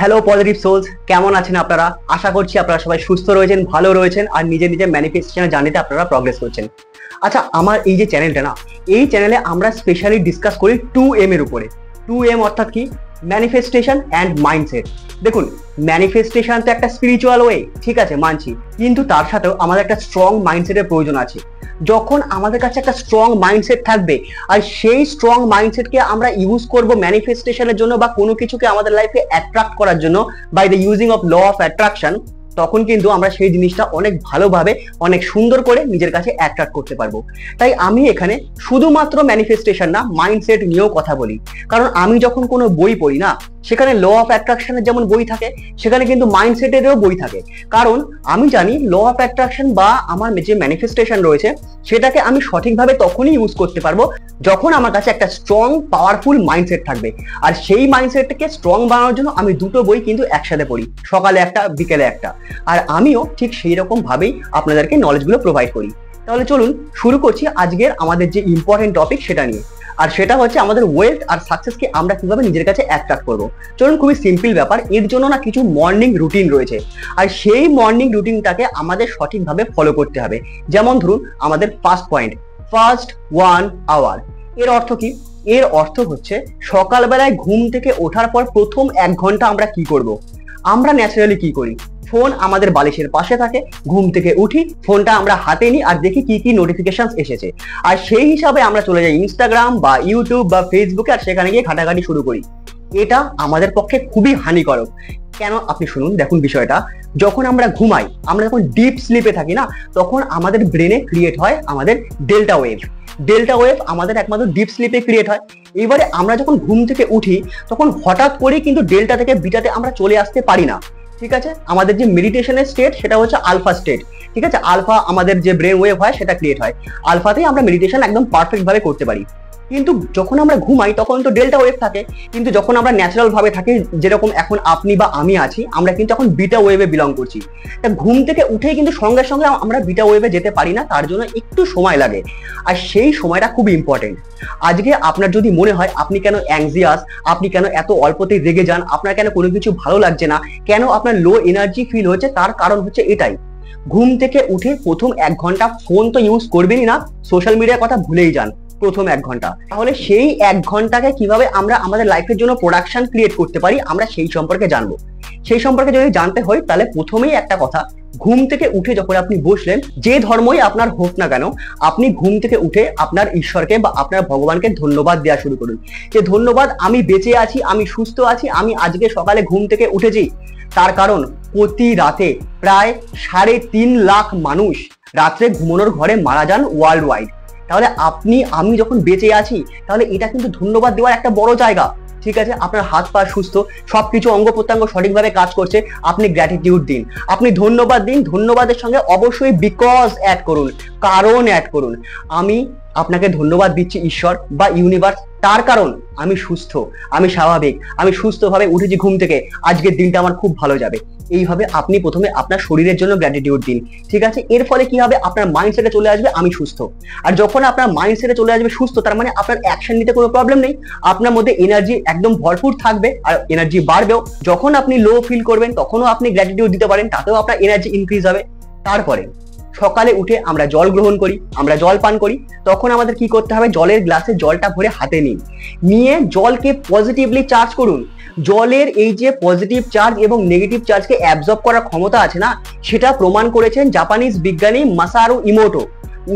Hello positive sols, কেমন আছেন আপনারা? আশা করছি আপনারা সবাই সুস্থ রয়েছেন, ভালো রয়েছেন আর নিজের নিজের ম্যানিফেস্টেশনের জার্নিতে আপনারা প্রগ্রেস করছেন। আচ্ছা, আমার এই যে চ্যানেলটা না, এই চ্যানেলে আমরা স্পেশালি ডিসকাস করি 2M এর উপরে। 2M অর্থাৎ কি? Manifestation and mindset. দেখুন, ম্যানিফেস্টেশন তো একটা স্পিরিচুয়াল ওয়ে, ঠিক আছে, মানছি, কিন্তু তার সাথেও আমাদের একটা স্ট্রং মাইন্ডসেটের প্রয়োজন আছে। যখন আমাদের কাছে একটা স্ট্রং মাইন্ডসেট থাকবে আর সেই স্ট্রং মাইন্ডসেটকে আমরা ইউজ করব ম্যানিফেস্টেশনের জন্য বা কোনো কিছুকে আমাদের লাইফে অ্যাট্রাক্ট করার জন্য by the using of law of attraction, তখন কিন্তু আমরা সেই জিনিসটা অনেক ভালোভাবে অনেক সুন্দর করে নিজের কাছে অ্যাট্রাক্ট করতে পারবো। তাই আমি এখানে শুধুমাত্র ম্যানিফেস্টেশন না, মাইন্ডসেট নিয়েও কথা বলি। কারণ আমি যখন কোনো বই পড়ি না, সেখানে ল অফ অ্যাট্রাকশনের যেমন বই থাকে, সেখানে কিন্তু মাইন্ডসেটেরও বই থাকে। কারণ আমি জানি ল অফ অ্যাট্রাকশন বা আমার যে ম্যানিফেস্টেশন রয়েছে সেটাকে আমি সঠিকভাবে তখনই ইউজ করতে পারবো যখন আমার কাছে একটা স্ট্রং পাওয়ারফুল মাইন্ডসেট থাকবে। আর সেই মাইন্ডসেটকে স্ট্রং বানানোর জন্য আমি দুটো বই কিন্তু একসাথে পড়ি, সকালে একটা বিকেলে একটা। আর আমিও ঠিক সেই রকম ভাবেই আপনাদেরকে নলেজগুলো প্রোভাইড করি। তাহলে চলুন শুরু করছি আজকের আমাদের যে ইম্পর্টেন্ট টপিক সেটা নিয়ে। আর সেটা হচ্ছে আমাদের ওয়েলথ আর সাকসেসকে আমরা কিভাবে নিজের কাছে অ্যাট্রাক্ট করবো। চলুন, খুবই সিম্পল ব্যাপার। এর জন্য না কিছু মর্নিং রুটিন রয়েছে, আর সেই মর্নিং রুটিনটাকে আমাদের সঠিকভাবে ফলো করতে হবে। যেমন ধরুন আমাদের ফার্স্ট পয়েন্ট, ফার্স্ট 1 আওয়ার। এর অর্থ কি? এর অর্থ হচ্ছে সকালবেলায় ঘুম থেকে ওঠার পর প্রথম 1 ঘন্টা আমরা কি করব। আমরা ন্যাচারালি কি করি? ফোন আমাদের বালিশের পাশে থাকে, ঘুম থেকে উঠি, ফোনটা আমরা হাতে নিই আর দেখি কি কি নোটিফিকেশন এসেছে, আর সেই হিসাবে আমরা চলে যাই ইনস্টাগ্রাম বা ইউটিউব বা ফেসবুকে, আর সেখানে গিয়ে ঘাটাঘাটি শুরু করি। এটা আমাদের পক্ষে খুবই হানিকারক। কেন? আপনি শুনুন, দেখুন বিষয়টা। যখন আমরা ঘুমাই, আমরা যখন ডিপ স্লিপে থাকি না, তখন আমাদের ব্রেনে ক্রিয়েট হয় আমাদের ডেল্টা ওয়েভ। ডেল্টা ওয়েভ আমাদের একমাত্র ডিপ স্লিপে ক্রিয়েট হয়। এবারে আমরা যখন ঘুম থেকে উঠি, তখন হঠাৎ করে কিন্তু ডেল্টা থেকে বিটাতে আমরা চলে আসতে পারি না, ঠিক আছে? আমাদের যে মেডিটেশনের স্টেট সেটা হচ্ছে আলফা স্টেট, ঠিক আছে? আলফা আমাদের যে ব্রেন ওয়েভ হয় সেটা ক্রিয়েট হয়, আলফাতেই আমরা মেডিটেশন একদম পারফেক্ট ভাবে করতে পারি। কিন্তু যখন আমরা ঘুমাই তখন তো ডেল্টা ওয়েভ থাকে, কিন্তু যখন আমরা ন্যাচারাল ভাবে থাকি, যেরকম এখন আপনি বা আমি আছি, আমরা কিন্তু এখন বিটা ওয়েভে বিলং করছি। তা ঘুম থেকে উঠেই কিন্তু সঙ্গে সঙ্গে আমরা বিটা ওয়েভে যেতে পারি না, তার জন্য একটু সময় লাগে। আর সেই সময়টা খুব ইম্পর্টেন্ট। আজকে আপনার যদি মনে হয় আপনি কেন অ্যাংজিয়াস, আপনি কেন এত অল্পতেই রেগে যান, আপনার কেন কোনো কিছু ভালো লাগছে না, কেন আপনার লো এনার্জি ফিল হচ্ছে, তার কারণ হচ্ছে এটাই। ঘুম থেকে উঠে প্রথম 1 ঘন্টা ফোন তো ইউজ করবেনই না, সোশ্যাল মিডিয়ার কথা ভুলেই যান প্রথম 1 ঘন্টা। তাহলে সেই 1 ঘন্টাকে কিভাবে আমরা আমাদের লাইফের জন্য প্রোডাকশন ক্রিয়েট করতে পারি, আমরা সেই সম্পর্কে জানবো। সেই সম্পর্কে যদি জানতে হয়, তাহলে প্রথমেই একটা কথা, ঘুম থেকে উঠে যখন আপনি বসলেন, যে ধর্মই আপনার হোক না কেন, আপনি ঘুম থেকে উঠে আপনার ঈশ্বরকে বা আপনার ভগবানকে ধন্যবাদ দেওয়া শুরু করুন। যে ধন্যবাদ, আমি বেঁচে আছি, আমি সুস্থ আছি, আমি আজকে সকালে ঘুম থেকে উঠেছি। তার কারণ প্রতি রাতে প্রায় 3.5 লাখ মানুষ রাত্রে ঘুমানোর ঘরে মারা যান ওয়ার্ল্ড ওয়াইড। তাহলে আপনি আমি যখন বেঁচে আছি, তাহলে এটা কিন্তু ধন্যবাদ দেওয়ার একটা বড় জায়গা, ঠিক আছে? আপনার হাত পা সুস্থ, সবকিছু অঙ্গ প্রত্যঙ্গ সঠিকভাবে কাজ করছে, আপনি গ্র্যাটিটিউড দিন, আপনি ধন্যবাদ দিন। ধন্যবাদের সঙ্গে অবশ্যই বিকজ অ্যাড করুন, কারণ অ্যাড করুন। আমি আপনাকে ধন্যবাদ দিচ্ছি ঈশ্বর বা ইউনিভার্স, তার কারণ আমি সুস্থ, আমি স্বাভাবিক, আমি সুস্থভাবে উঠেছি ঘুম থেকে, আজকের দিনটা আমার খুব ভালো যাবে। এইভাবে আপনি প্রথমে আপনার শরীরের জন্য গ্র্যাটিটিউড দিন, ঠিক আছে? এর ফলে কি হবে? আপনার মাইন্ডসেটে চলে আসবে আমি সুস্থ। আর যখন আপনার মাইন্ডসেটে চলে আসবে সুস্থ, তার মানে আপনার অ্যাকশন নিতে কোনো প্রবলেম নেই, আপনার মধ্যে এনার্জি একদম ভরপুর থাকবে আর এনার্জি বাড়বেও। যখন আপনি লো ফিল করবেন তখনও আপনি গ্র্যাটিটিউড দিতে পারেন, তাতেও আপনার এনার্জি ইনক্রিজ হবে। তারপরে সকালে উঠে আমরা জল গ্রহণ করি, আমরা জল পান করি। তখন আমাদের কি করতে হবে? জলের গ্লাসে জলটা ভরে হাতে নিন, নিয়ে জলকে পজিটিভলি চার্জ করুন। জলের এই যে পজিটিভ চার্জ এবং নেগেটিভ চার্জকে অ্যাবজর্ব করার ক্ষমতা আছে না, সেটা প্রমাণ করেছেন জাপানিজ বিজ্ঞানী মাসারু ইমোটো।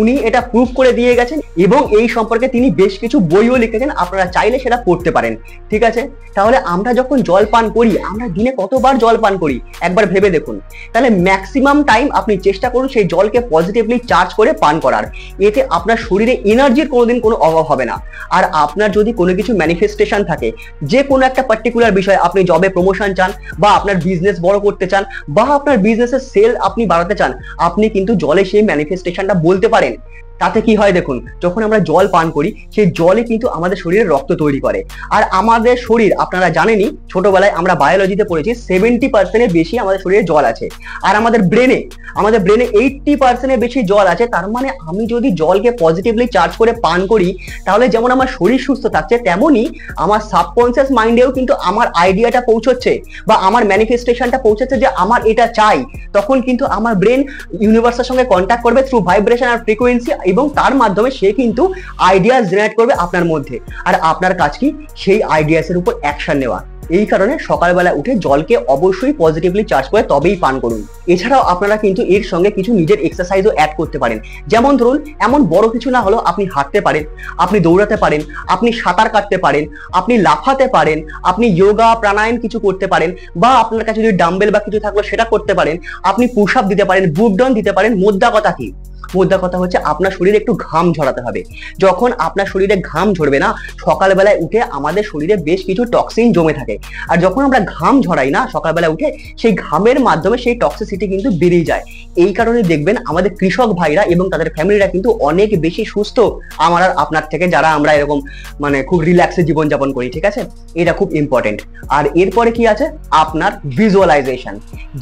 উনি এটা প্রুফ করে দিয়ে গেছেন এবং এই সম্পর্কে তিনি বেশ কিছু বইও লিখেছেন, আপনারা চাইলে সেটা পড়তে পারেন, ঠিক আছে? তাহলে আমরা যখন জল পান করি, আমরা দিনে কতবার জল পান করি একবার ভেবে দেখুন। তাহলে ম্যাক্সিমাম টাইম আপনি চেষ্টা করুন সেই জলকে পজিটিভলি চার্জ করে পান করার। এতে আপনার শরীরে এনার্জির কোনোদিন কোনো অভাব হবে না। আর আপনার যদি কোনো কিছু ম্যানিফেস্টেশন থাকে, যে কোনো একটা পার্টিকুলার বিষয়, আপনি জবে প্রমোশন চান বা আপনার বিজনেস বড় করতে চান বা আপনার বিজনেসের সেল আপনি বাড়াতে চান, আপনি কিন্তু জলে সেই ম্যানিফেস্টেশনটা বলতে পারেন। তাতে কি হয় দেখুন, যখন আমরা জল পান করি সেই জলে কিন্তু আমাদের শরীরে রক্ত তৈরি করে। আর আমাদের শরীর আপনারা জানেনই, ছোটবেলায় আমরা বায়োলজিতে পড়েছি 70% বেশি আমাদের শরীরে জল আছে। আর আমাদের ব্রেনে 80% বেশি জল আছে। তার মানে আমি যদি জলকে পজিটিভলি চার্জ করে পান করি, তাহলে যেমন আমার শরীর সুস্থ থাকছে, তেমনই আমার সাবকনসিয়াস মাইন্ডেও কিন্তু আমার আইডিয়াটা পৌঁছচ্ছে বা আমার ম্যানিফেস্টেশনটা পৌঁছচ্ছে যে আমার এটা চাই। তখন কিন্তু আমার ব্রেন ইউনিভার্সের সঙ্গে কন্ট্যাক্ট করবে থ্রু ভাইব্রেশন আর ফ্রিকোয়েন্সি, এবং তার মাধ্যমে সে কিন্তু আইডিয়া জেনারেট করবে আপনার মধ্যে। আর আপনার কাজ কি, সেই আইডিয়াসের উপর অ্যাকশন নেওয়া। এই কারণে সকালবেলা উঠে জলকে অবশ্যই পজিটিভলি চার্জ করে তবেই পান করুন। এছাড়াও আপনারা কিন্তু এর সঙ্গে কিছু নিজের এক্সারসাইজও অ্যাড করতে পারেন। যেমন ধরুন, এমন বড় কিছু না হলেও আপনি হাঁটতে পারেন, আপনি দৌড়াতে পারেন, আপনি সাঁতার কাটতে পারেন, আপনি লাফাতে পারেন, আপনি যোগা প্রাণায়াম কিছু করতে পারেন, বা আপনার কাছে যদি ডাম্বেল বা কিছু থাকলে সেটা করতে পারেন, আপনি পুশ আপ দিতে পারেন, বুক ডাউন দিতে পারেন। মোদ্দা কথা কি, মোদ্দা কথা হচ্ছে আপনার শরীরে একটু ঘাম ঝরাতে হবে। যখন আপনার শরীরে ঘাম ঝরবে না, সকালবেলায় উঠে আমাদের শরীরে বেশ কিছু টক্সিন জমে থাকে। আর যখন আমরা ঘাম ঝরাই না সকালবেলা উঠে, সেই ঘামের মাধ্যমে সেই টক্সিসিটি কিন্তু বেরিয়ে যায়। এই কারণে দেখবেন আমাদের কৃষক ভাইরা এবং তাদের ফ্যামিলিরা কিন্তু অনেক বেশি সুস্থ আমার আর আপনার থেকে, যারা আমরা এরকম মানে খুব রিল্যাক্সে জীবনযাপন করি। ঠিক আছে, এটা খুব ইম্পর্টেন্ট। আর এরপরে কি আছে, আপনার ভিজুয়ালাইজেশন।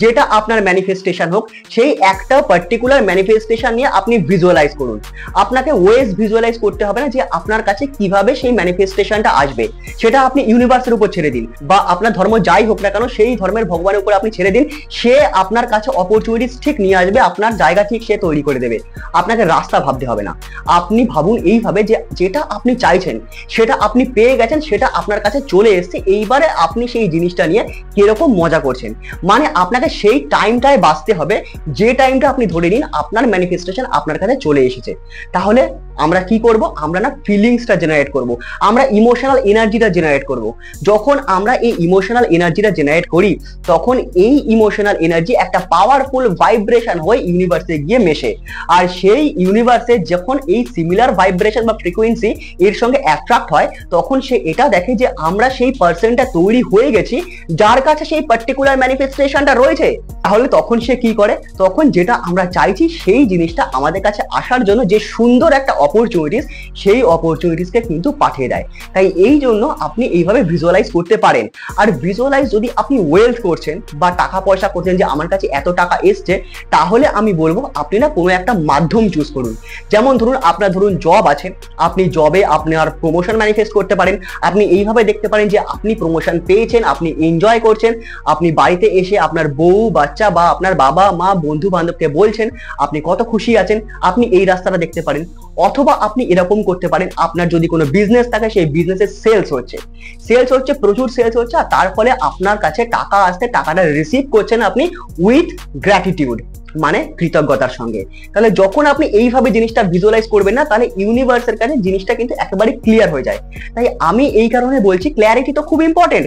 যেটা আপনার ম্যানিফেস্টেশন হোক, সেই একটা পার্টিকুলার ম্যানিফেস্টেশন নিয়ে আপনি ভিজুয়ালাইজ করুন। আপনাকে ওয়েজ ভিজুয়ালাইজ করতে হবে না যে আপনার কাছে কিভাবে সেই ম্যানিফেস্টেশনটা আসবে, সেটা আপনি ইউনিভার্সের উপর ছেড়ে দিন, বা আপনার ধর্ম যাই হোক না কেন সেই ধর্মের ভগবানের উপর আপনি ছেড়ে দিন। সে আপনার কাছে অপরচুনিটিস ঠিক নিয়ে আসবে, আপনার জায়গা ঠিক সে তৈরি করে দেবে। আপনাকে রাস্তা ভাবতে হবে না। আপনি ভাবুন এইভাবে যে যেটা আপনি চাইছেন সেটা আপনি পেয়ে গেছেন, সেটা আপনার কাছে চলে এসেছে। এইবারে আপনি সেই জিনিসটা নিয়ে কিরকম মজা করছেন। মানে আপনাকে সেই টাইমটায় বাঁচতে হবে যে টাইমটা আপনি ধরে নিন আপনার ম্যানিফেস্টেশন আপনার কাছে চলে এসেছে। তাহলে আমরা কি করব, আমরা না ফিলিংসটা জেনারেট করব, আমরা ইমোশনাল এনার্জিটা জেনারেট করব। যখন আমরা এই ইমোশনাল এনার্জিটা জেনারেট করি, তখন এই ইমোশনাল এনার্জি একটা পাওয়ারফুল ভাইব্রেশন হয়ে ইউনিভার্সে গিয়ে মেশে। আর সেই ইউনিভার্সে যখন এই সিমিলার ভাইব্রেশন বা ফ্রিকোয়েন্সি এর সঙ্গে অ্যাট্রাক্ট হয়, তখন সে এটা দেখে যে আমরা সেই পার্সনটা তৈরি হয়ে গেছি যার কাছে সেই পার্টিকুলার ম্যানিফেস্টেশনটা রয়েছে। তাহলে তখন সে কি করে, তখন যেটা আমরা চাইছি সেই জিনিসটা আমাদের কাছে আসার জন্য যে সুন্দর একটা অপরচুনিটিস, সেই অপরচুনিটিসকে কিন্তু পাঠিয়ে দেয়। তাই এই জন্য আপনি এইভাবে ভিজুয়ালাইজ করতে পারেন। আর ভিজুয়ালাইজ যদি আপনি ওয়েলথ করছেন বা টাকা পয়সা করছেন, যে আমার কাছে এত টাকা এসছে, তাহলে আমি বলবো আপনি না কোনো একটা মাধ্যম চুজ করুন। যেমন ধরুন, আপনার ধরুন জব আছে, আপনি জবে আপনার প্রমোশন ম্যানিফেস্ট করতে পারেন। আপনি এইভাবে দেখতে পারেন যে আপনি প্রমোশন পেয়েছেন, আপনি এনজয় করছেন, আপনি বাড়িতে এসে আপনার বউ বাচ্চা বা আপনার বাবা মা বন্ধু বান্ধবকে বলছেন আপনি কত খুশি আছেন। আপনি এই রাস্তাটা দেখতে পারেন। অথবা আপনি এরকম করতে পারেন, আপনার যদি কোনো বিজনেস থাকে, সেই বিজনেসের সেলস হচ্ছে, প্রচুর সেলস হচ্ছে, আর তার ফলে আপনার কাছে টাকা আসছে, টাকাটা রিসিভ করছেন আপনি উইথ গ্র্যাটিটিউড, মানে কৃতজ্ঞতার সঙ্গে। তাহলে যখন আপনি এইভাবে জিনিসটা ভিজুয়ালাইজ করবেন না, তাহলে ইউনিভার্সের কাছে জিনিসটা কিন্তু একেবারে ক্লিয়ার হয়ে যায়। তাই আমি এই কারণে বলছি ক্ল্যারিটি তো খুব ইম্পর্টেন্ট,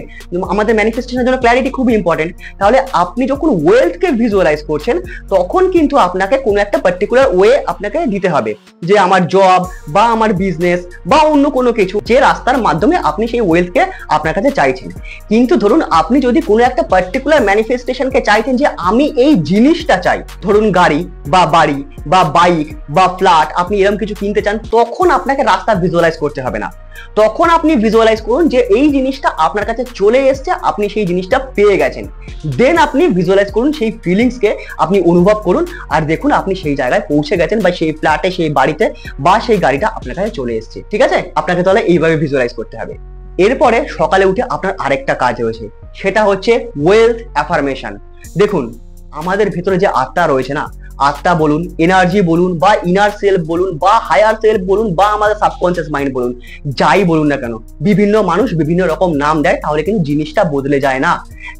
আমাদের ম্যানিফেস্টেশনের জন্য ক্ল্যারিটি খুব ইম্পর্টেন্ট। তাহলে আপনি যখন ওয়েলথকে ভিজুয়ালাইজ করছেন, তখন কিন্তু আপনাকে কোনো একটা পার্টিকুলার ওয়ে আপনাকে দিতে হবে, যে আমার জব বা আমার বিজনেস বা অন্য কোনো কিছু, যে রাস্তার মাধ্যমে আপনি সেই ওয়েলথকে আপনার কাছে চাইছেন। কিন্তু ধরুন, আপনি যদি কোনো একটা পার্টিকুলার ম্যানিফেস্টেশনকে চাইছেন যে আমি এই জিনিসটা চাই, ধরুন গাড়ি বা বাড়ি বা বাইক বা ফ্ল্যাট, আপনি এরকম কিছু কিনতে চান, তখন আপনাকে রাস্তা ভিজুয়ালাইজ করতে হবে না। তখন আপনি ভিজুয়ালাইজ করুন যে এই জিনিসটা আপনার কাছে চলে এসছে, আপনি সেই জিনিসটা পেয়ে গেছেন। দেন আপনি ভিজুয়ালাইজ করুন, সেই ফিলিংসকে আপনি অনুভব করুন, আর দেখুন আপনি সেই জায়গায় পৌঁছে গেছেন, বা সেই ফ্ল্যাটে, সেই বাড়িতে বা সেই গাড়িটা আপনার কাছে চলে এসছে। ঠিক আছে, আপনাকে তাহলে এইভাবে ভিজুয়ালাইজ করতে হবে। এরপরে সকালে উঠে আপনার আরেকটা কাজ রয়েছে, সেটা হচ্ছে ওয়েলথ অ্যাফার্মেশন। দেখুন, আমাদের ভেতরে যে আত্মা রয়েছে না, আত্মা বলুন, এনার্জি বলুন, বা ইনার সেলফ বলুন, বা হায়ার সেলফ বলুন, বা আমাদের সাবকনসিয়াস মাইন্ড বলুন, যাই বলুন না কেন, বিভিন্ন মানুষ বিভিন্ন রকম নাম দেয়, তাহলে কিন্তু জিনিসটা বদলে যায় না।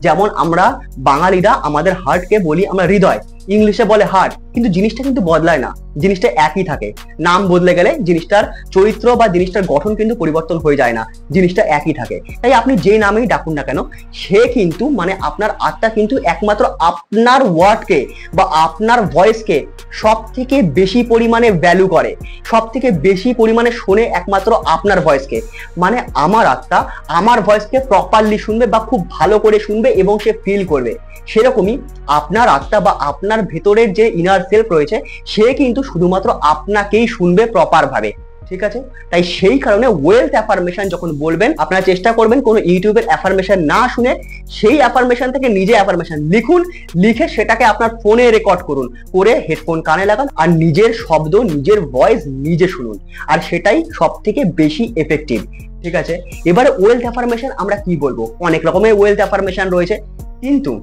যেমন আমরা বাঙালিরা আমাদের হার্টকে বলি আমরা হৃদয়, ইংলিশে বলে হার্ট, কিন্তু জিনিসটা কিন্তু বদলায় না, জিনিসটা একই থাকে। নাম বদলে গেলে জিনিসটার চরিত্র বা জিনিসটার গঠন কিন্তু পরিবর্তন হয়ে যায় না, জিনিসটা একই থাকে। তাই আপনি যে নামেই ডাকুন না কেন, সে কিন্তু মানে আপনার আত্মা কিন্তু একমাত্র আপনার ওয়ার্ডকে বা আপনার ভয়েসকে সব থেকে বেশি পরিমাণে ভ্যালু করে, সব থেকে বেশি পরিমাণে শোনে একমাত্র আপনার ভয়েসকে। মানে আমার আত্মা আমার ভয়েসকে প্রপারলি শুনবে বা খুব ভালো করে শুনবে, এবং সে ফিল করবে সেরকমই আপনার আত্মা বা আপনার ভেতরের যে ইনার সেলফ রয়েছে সে কিন্তু শুধুমাত্র আপনাকেই শুনবে প্রপার ভাবে, ঠিক আছে? তাই সেই কারণে ওয়েলথ অ্যাফার্মেশন যখন বলবেন আপনারা চেষ্টা করবেন কোনো ইউটিউবের অ্যাফার্মেশন না শুনে সেই অ্যাফার্মেশন থেকে নিজে অ্যাফার্মেশন লিখুন, লিখে সেটাকে আপনার ফোনে রেকর্ড করুন, করে হেডফোন কানে লাগান আর নিজের শব্দ নিজের ভয়েস নিজে শুনুন, আর সেটাই সব থেকে বেশি এফেক্টিভ, ঠিক আছে? এবারে ওয়েলথ অ্যাফার্মেশন আমরা কি বলবো, অনেক রকমের ওয়েলথ অ্যাফার্মেশন রয়েছে, কিন্তু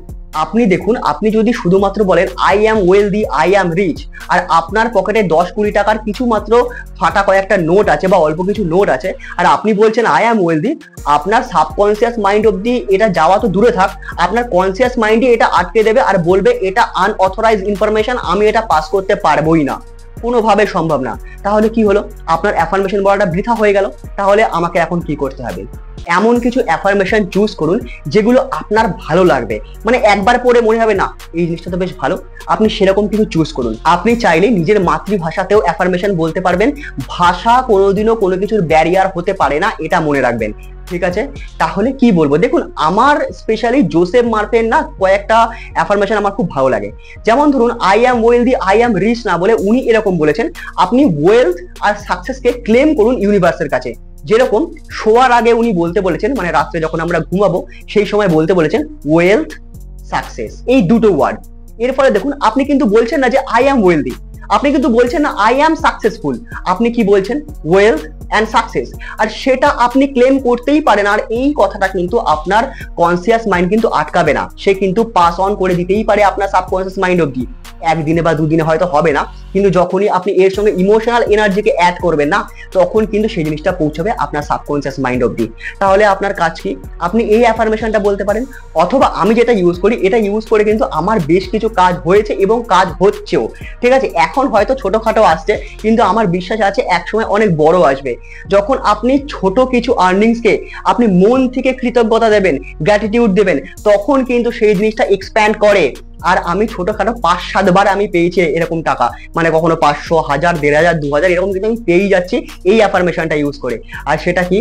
আপনি দেখুন আপনি যদি শুধুমাত্র বলেন I am wealthy, I am rich, আর আপনার পকেটে 10-20 টাকার কিছু মাত্র ফাটা কয়েকটা নোট আছে বা অল্প কিছু নোট আছে, আর আপনি বলছেন আই অ্যাম ওয়েলদি, আপনার সাবকনসিয়াস মাইন্ড অব্দি এটা যাওয়া তো দূরে থাক, আপনার কনসিয়াস মাইন্ডে এটা আটকে দেবে আর বলবে এটা আনঅথরাইজ ইনফরমেশন, আমি এটা পাস করতে পারবোই না, কোনোভাবে সম্ভব না। তাহলে কি হলো, আপনার অ্যাফার্মেশন বলাটা বৃথা হয়ে গেল। তাহলে আমাকে এখন কি করতে হবে, এমন কিছু অ্যাফার্মেশন চুজ করুন যেগুলো আপনার ভালো লাগবে, মানে একবার পরে মনে হবে না এই জিনিসটা তো বেশ ভালো, আপনি সেরকম কিছু চুজ করুন। আপনি চাইলে নিজের মাতৃভাষাতেও অ্যাফার্মেশন বলতে পারবেন, ভাষা কোনোদিনও কোনো কিছুর ব্যারিয়ার হতে পারে না, এটা মনে রাখবেন, ঠিক আছে? তাহলে কি বলবো, দেখুন আমার স্পেশালি জোসেফ মার্ফের না কয়েকটা অ্যাফার্মেশন আমার খুব ভালো লাগে। যেমন ধরুন I am wealthy, I am rich না বলে উনি এরকম বলেছেন, আপনি ওয়েলথ আর সাকসেসকে ক্লেম করুন ইউনিভার্সের কাছে। যেরকম শোয়ার আগে উনি বলতে বলেছেন, মানে রাত্রে যখন আমরা ঘুমাবো সেই সময় বলতে বলেছেন ওয়েলথ সাকসেস, এই দুটো ওয়ার্ড। এর ফলে দেখুন আপনি কিন্তু বলছেন না যে আই অ্যাম ওয়েলদি, আপনি কিন্তু বলছেন না আই অ্যাম সাকসেসফুল, আপনি কি বলছেন ওয়েলথ অ্যান্ড সাকসেস, আর সেটা আপনি ক্লেম করতেই পারেন। আর এই কথাটা কিন্তু আপনার কনসিয়াস মাইন্ড কিন্তু আটকাবে না, সে কিন্তু পাস অন করে দিতেই পারে আপনার সাবকনসিয়াস মাইন্ড অবধি। একদিনে বা দুদিনে হয়তো হবে না, কিন্তু যখনই আপনি এর সঙ্গে ইমোশনাল এনার্জিকে অ্যাড করবেন না, তখন কিন্তু সেই জিনিসটা পৌঁছাবে আপনার সাবকনসিয়াস মাইন্ড অবধি। তাহলে আপনার কাজ কি, আপনি এই অ্যাফার্মেশনটা বলতে পারেন, অথবা আমি যেটা ইউজ করি এটা ইউজ করে কিন্তু আমার বেশ কিছু কাজ হয়েছে এবং কাজ হচ্ছেও, ঠিক আছে? এখন হয়তো ছোটখাটো আসছে, কিন্তু আমার বিশ্বাস আছে একসময় অনেক বড় আসবে, যখন আপনি ছোট কিছু আর্নিংসকে আপনি মন থেকে কৃতজ্ঞতা দেবেন, গ্র্যাটিটিউড দেবেন, তখন কিন্তু সেই জিনিসটা এক্সপ্যান্ড করে। আর আমি ছোটখাটো 5-7 বার আমি পেয়েছি এরকম টাকা, মানে কখনো 500, 1000, 1500, 2000 এরকম কিন্তু আমি পেয়ে যাচ্ছি এই অ্যাফার্মেশনটা ইউজ করে। আর সেটা কি,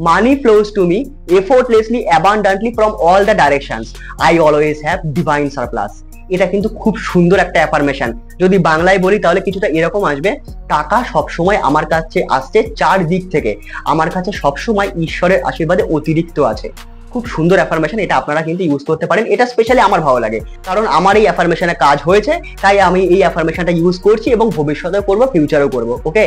money flows to me effortlessly abundantly from all the directions, I always have divine surplus. এটা কিন্তু খুব সুন্দর একটা অ্যাফার্মেশন। যদি বাংলায় বলি তাহলে কিছুটা এরকম আসবে, টাকা সবসময় আমার কাছে আসছে 4 দিক থেকে, আমার কাছে সবসময় ঈশ্বরের আশীর্বাদে অতিরিক্ত আছে। খুব সুন্দর অ্যাফার্মেশন, এটা আপনারা কিন্তু ইউজ করতে পারেন। এটা স্পেশালি আমার ভালো লাগে, কারণ আমার এই অ্যাফার্মেশনে কাজ হয়েছে, তাই আমি এই অ্যাফার্মেশনটা ইউজ করছি এবং ভবিষ্যতেও করব, ফিউচারেও করব। ওকে,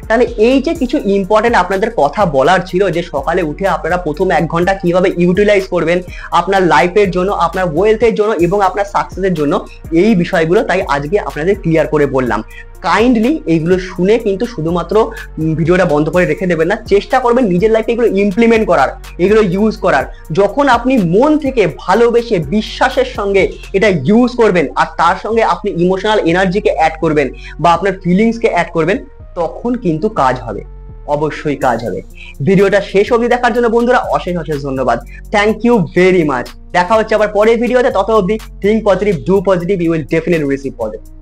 তাহলে এই যে কিছু ইম্পর্টেন্ট আপনাদের কথা বলার ছিল, যে সকালে উঠে আপনারা প্রথম 1 ঘন্টা কিভাবে ইউটিলাইজ করবেন আপনার লাইফের জন্য, আপনার ওয়েলথের জন্য এবং আপনার সাকসেসের জন্য, এই বিষয়গুলো তাই আজকে আপনাদের ক্লিয়ার করে বললাম। কাইন্ডলি এইগুলো শুনে কিন্তু শুধুমাত্র ভিডিওটা বন্ধ করে রেখে দেবেন না, চেষ্টা করবেন নিজের লাইফে এগুলো ইমপ্লিমেন্ট করার, এগুলো ইউজ করার। যখন আপনি মন থেকে ভালোবেসে বিশ্বাসের সঙ্গে এটা ইউজ করবেন, আর তার সঙ্গে আপনি ইমোশনাল এনার্জিকে অ্যাড করবেন বা আপনার ফিলিংসকে অ্যাড করবেন, তখন কিন্তু কাজ হবে, অবশ্যই কাজ হবে। ভিডিওটা শেষ অবধি দেখার জন্য বন্ধুরা অশেষ অশেষ ধন্যবাদ। Thank you very much. দেখা হচ্ছে আবার পরের ভিডিওতে, তত অবধি think positive, do positive, you will definitely receive positive.